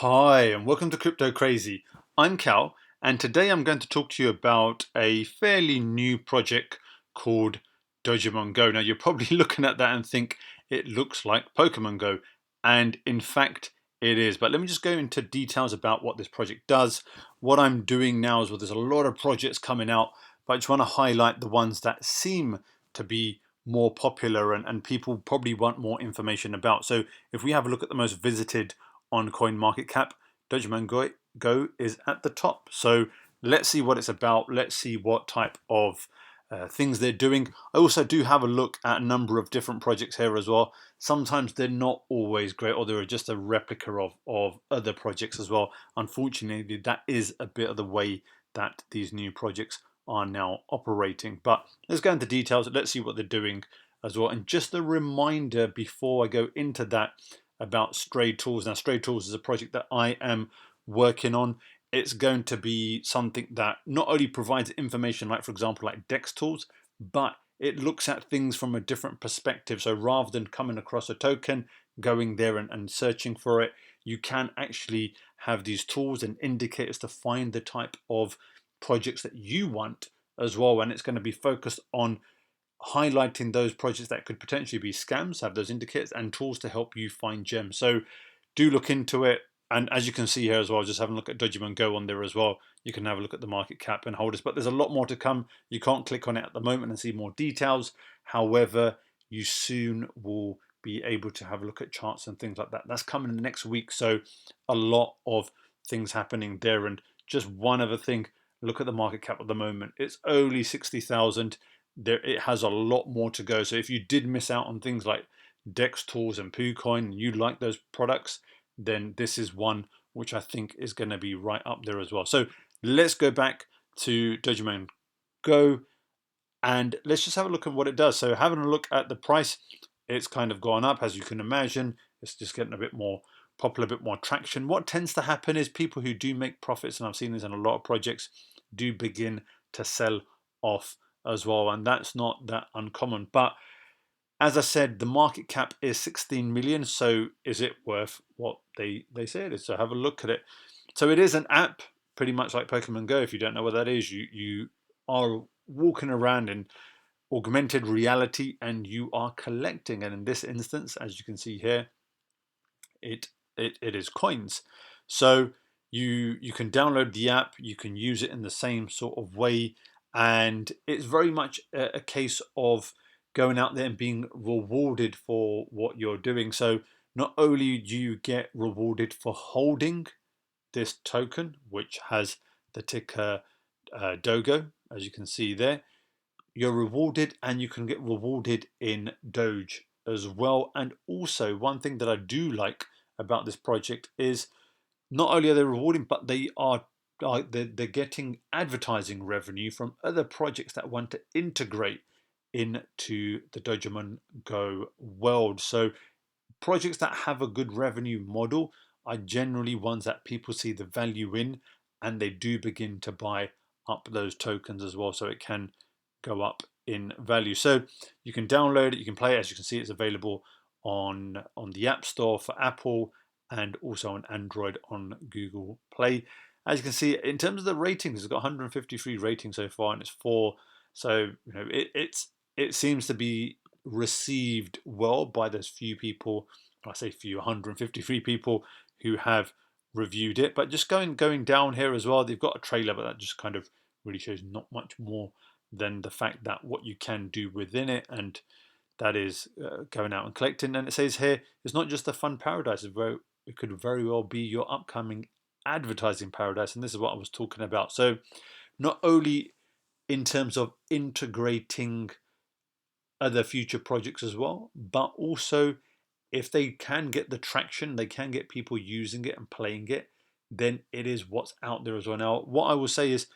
Hi, and welcome to Crypto Crazy. I'm Cal, and today I'm going to talk to you about a fairly new project called Dogemongo. Now, you're probably looking at that and think it looks like Pokemon Go, and in fact, it is. But let me just go into details about what this project does. What I'm doing now is, well, there's a lot of projects coming out, but I just want to highlight the ones that seem to be more popular and people probably want more information about. So, if we have a look at the most visited on CoinMarketCap, Dogemongo Go is at the top. So let's see what it's about. Let's see what type of things they're doing. I also do have a look at a number of different projects here as well. Sometimes they're not always great, or they're just a replica of other projects as well. Unfortunately, that is a bit of the way that these new projects are now operating. But let's go into details. Let's see what they're doing as well. And just a reminder before I go into that about Stray Tools. Now, Stray Tools is a project that I am working on. It's going to be something that not only provides information, like for example, like DEX tools, but it looks at things from a different perspective. So rather than coming across a token, going there and searching for it, you can actually have these tools and indicators to find the type of projects that you want as well. And it's going to be focused on highlighting those projects that could potentially be scams, have those indicators and tools to help you find gems. So do look into it. And as you can see here as well, just having a look at Dogemongo on there as well, you can have a look at the market cap and holders. But there's a lot more to come. You can't click on it at the moment and see more details. However, you soon will be able to have a look at charts and things like that. That's coming in the next week. So a lot of things happening there. And just one other thing, look at the market cap at the moment. It's only 60,000. There, it has a lot more to go. So if you did miss out on things like Dex tools and PooCoin and you like those products, then this is one which I think is going to be right up there as well. So let's go back to Dogemongo Go and let's just have a look at what it does. So having a look at the price, it's kind of gone up, as you can imagine. It's just getting a bit more popular, a bit more traction. What tends to happen is people who do make profits, and I've seen this in a lot of projects, do begin to sell off as well, and that's not that uncommon. But as I said, the market cap is 16 million. So is it worth what they say it is? So have a look at it. So it is an app, pretty much like Pokemon Go. If you don't know what that is, you are walking around in augmented reality and you are collecting. And in this instance, as you can see here, it is coins. So you can download the app, you can use it in the same sort of way, and it's very much a case of going out there and being rewarded for what you're doing. So not only do you get rewarded for holding this token, which has the ticker DOGO, as you can see there, you're rewarded and you can get rewarded in Doge as well. And also, one thing that I do like about this project is not only are they rewarding, but they are they're getting advertising revenue from other projects that want to integrate into the Dogemongo Go world. So projects that have a good revenue model are generally ones that people see the value in and they do begin to buy up those tokens as well, so it can go up in value. So you can download it, you can play it. As you can see, it's available on the App Store for Apple and also on Android on Google Play. As you can see, in terms of the ratings, it's got 153 ratings so far, and it's 4. So it seems to be received well by those few people. I say few, 153 people who have reviewed it. But just going down here as well, they've got a trailer, but that just kind of really shows not much more than the fact that what you can do within it, and that is going out and collecting. And it says here, it's not just a fun paradise. It could very well be your upcoming advertising paradise, and this is what I was talking about. So not only in terms of integrating other future projects as well, but also if they can get the traction, they can get people using it and playing it, then it is what's out there as well. Now, what I will say is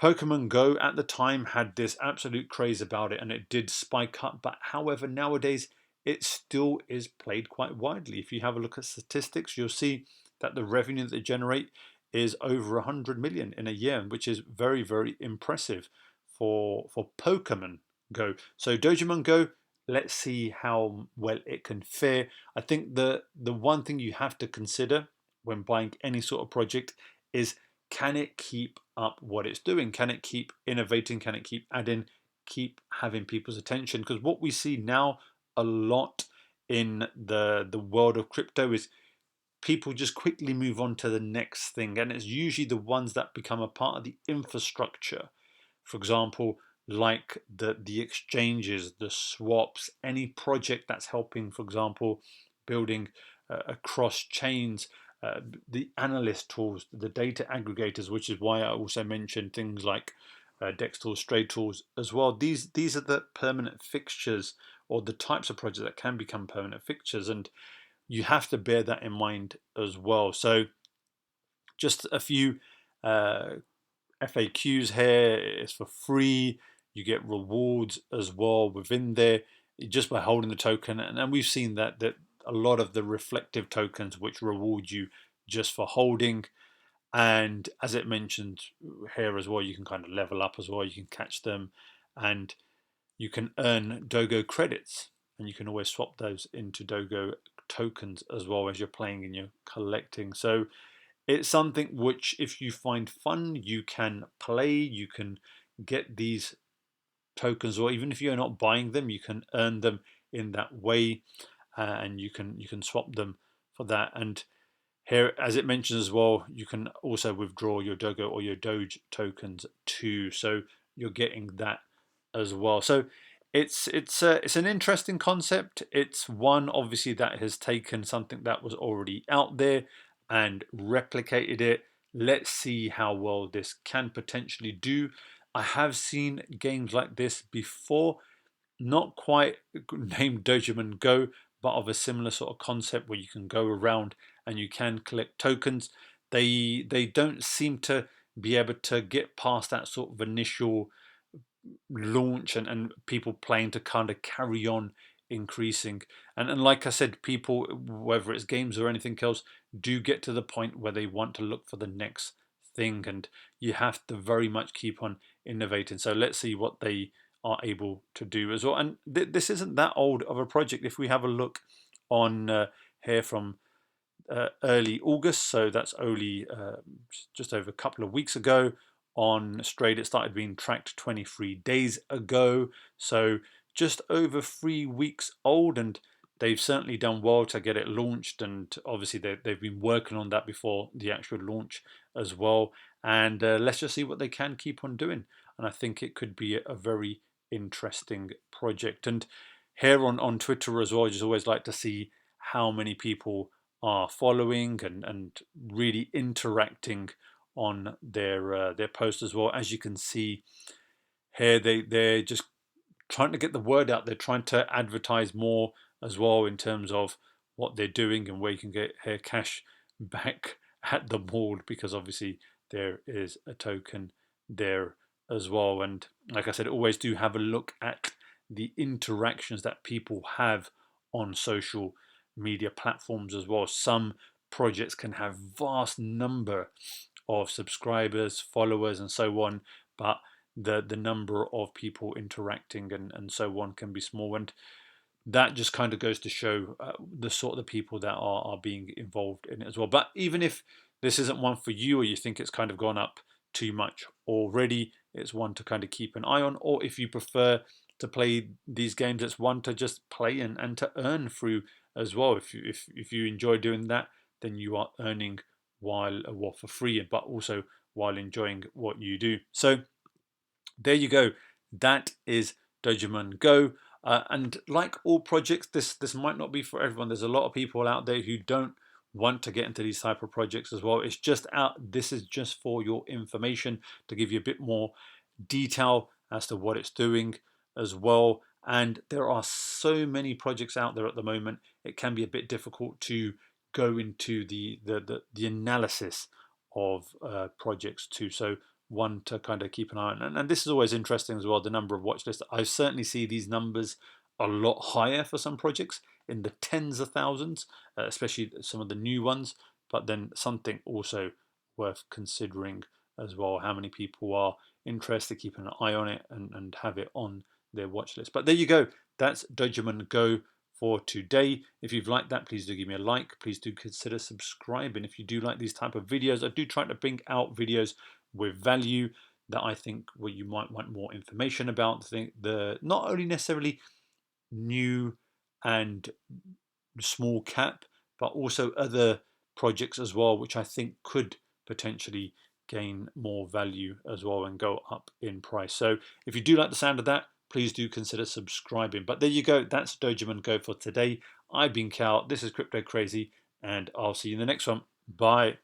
Pokemon Go at the time had this absolute craze about it and it did spike up. But however, nowadays it still is played quite widely. If you have a look at statistics, you'll see that the revenue that they generate is over 100 million in a year, which is very, very impressive for Pokemon Go. So Dogemongo Go, let's see how well it can fare. I think the one thing you have to consider when buying any sort of project is, can it keep up what it's doing? Can it keep innovating? Can it keep adding, keep having people's attention? Because what we see now a lot in the world of crypto is people just quickly move on to the next thing, and it's usually the ones that become a part of the infrastructure. For example, like the exchanges, the swaps, any project that's helping, for example, building across chains, the analyst tools, the data aggregators, which is why I also mentioned things like Dex tools, Trade tools as well. These are the permanent fixtures, or the types of projects that can become permanent fixtures, and you have to bear that in mind as well. So just a few uh, FAQs here. It's for free. You get rewards as well within there just by holding the token. And we've seen that a lot of the reflective tokens which reward you just for holding. And as it mentioned here as well, you can kind of level up as well. You can catch them, and you can earn Dogo credits, and you can always swap those into Dogo tokens as well as you're playing and you're collecting. So it's something which, if you find fun, you can play, you can get these tokens, or even if you're not buying them, you can earn them in that way, and you can swap them for that. And here, as it mentions as well, you can also withdraw your Dogo or your Doge tokens too. So you're getting that as well. So it's an interesting concept. It's one obviously that has taken something that was already out there and replicated it. Let's see how well this can potentially do. I have seen games like this before, not quite named Dogemongo, but of a similar sort of concept where you can go around and you can collect tokens. They don't seem to be able to get past that sort of initial launch, and people playing to kind of carry on increasing. And like I said, people, whether it's games or anything else, do get to the point where they want to look for the next thing, and you have to very much keep on innovating. So let's see what they are able to do as well. And this isn't that old of a project. If we have a look on here from early August, so that's only just over a couple of weeks ago. On Straight, it started being tracked 23 days ago, so just over 3 weeks old, and they've certainly done well to get it launched. And obviously, they've been working on that before the actual launch as well. And let's just see what they can keep on doing. And I think it could be a very interesting project. And here on Twitter as well, I just always like to see how many people are following and really interacting on their post as well. As you can see here, they're just trying to get the word out. They're trying to advertise more as well in terms of what they're doing and where you can get hair cash back at the board, because obviously there is a token there as well. And like I said, always do have a look at the interactions that people have on social media platforms as well. Some projects can have vast number of subscribers, followers, and so on, but the number of people interacting and so on can be small. And that just kind of goes to show the sort of the people that are being involved in it as well. But even if this isn't one for you, or you think it's kind of gone up too much already, it's one to kind of keep an eye on. Or if you prefer to play these games, it's one to just play and to earn through as well. If you enjoy doing that, then you are earning while well, for free, but also while enjoying what you do. So there you go. That is Dogemongo. And like all projects, this might not be for everyone. There's a lot of people out there who don't want to get into these type of projects as well. It's just out. This is just for your information, to give you a bit more detail as to what it's doing as well. And there are so many projects out there at the moment. It can be a bit difficult to go into the analysis of projects too. So one to kind of keep an eye on. And this is always interesting as well, the number of watch lists. I certainly see these numbers a lot higher for some projects, in the tens of thousands, especially some of the new ones. But then something also worth considering as well, how many people are interested, keeping an eye on it and have it on their watch list. But there you go. That's Dogemongo for today. If you've liked that, please do give me a like. Please do consider subscribing. If you do like these type of videos, I do try to bring out videos with value that I think you might want more information about. The not only necessarily new and small cap, but also other projects as well, which I think could potentially gain more value as well and go up in price. So if you do like the sound of that, please do consider subscribing. But there you go. That's Dogemongo for today. I've been Cal. This is Crypto Crazy, and I'll see you in the next one. Bye.